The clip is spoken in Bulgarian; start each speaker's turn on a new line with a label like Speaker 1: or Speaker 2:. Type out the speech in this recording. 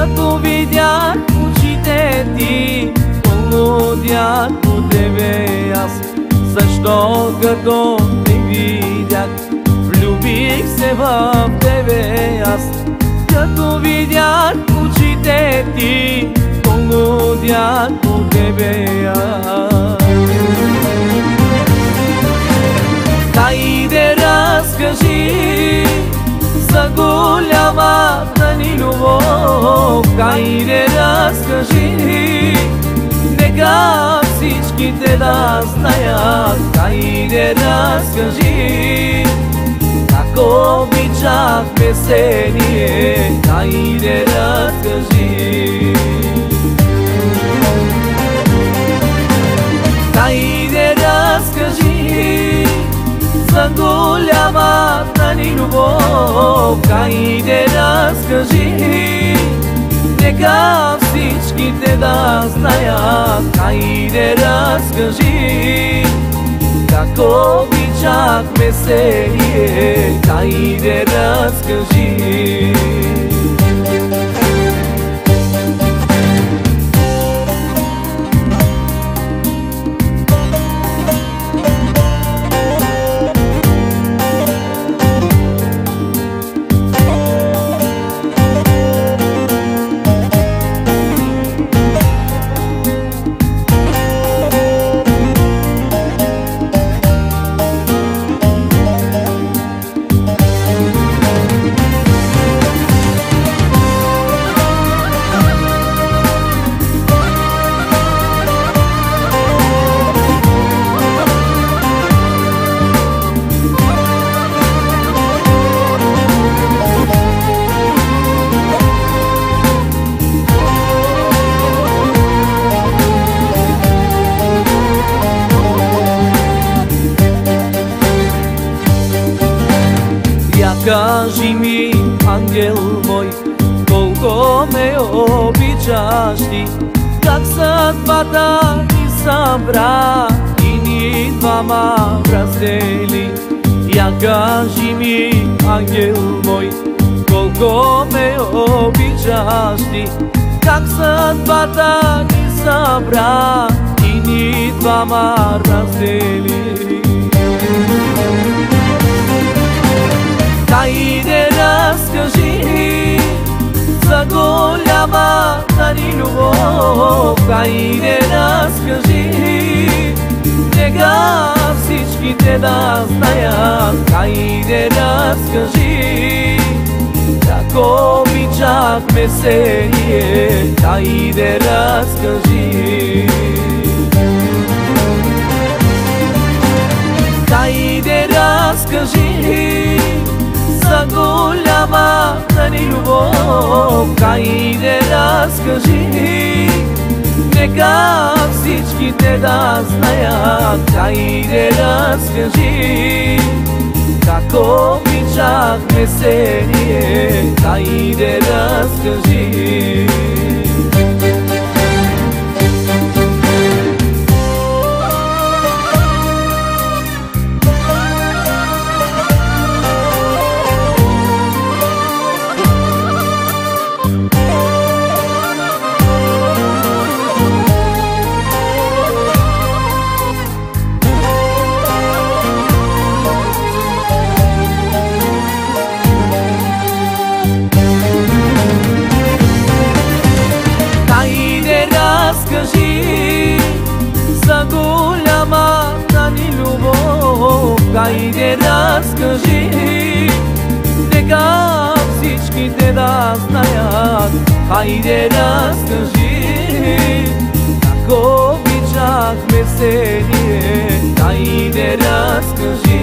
Speaker 1: Като видях очите ти, полудях по тебе аз. Защо като те видях, влюбих се в тебе аз. Като видях очите ти, полудях по тебе аз. Хайде разкажи за голямата ни любов. Хайде разкажи, нека всичките да знаят. Хайде разкажи как обичахме се ние. Хайде разкажи. Хайде разкажи за голямата ни любов. Хайде разкажи, нека всичките да знаят. Хайде разкажи как обичахме се ние. Хайде разкажи. Кажи ми, ангел мой, колко ме обичаш ти, как съдбата ни събра и ни двама раздели. Я кажи ми, ангел мой, колко ме обичаш ти, как съдбата ни събра и ни двама раздели. Хайде разкажи за голямата ни любов. Хайде разкажи, нека всичките да знаят. Хайде разкажи как обичахме се ние. Хайде разкажи. Хайде разкажи за голямата ни любов. Хайде разкажи, нека всичките да знаят. Хайде разкажи как обичахме се ние. Хайде разкажи. Разкажи за голямата ни любов. Хайде разкажи, нека всичките да знаят. Хайде разкажи как обичахме се ние. Хайде разкажи.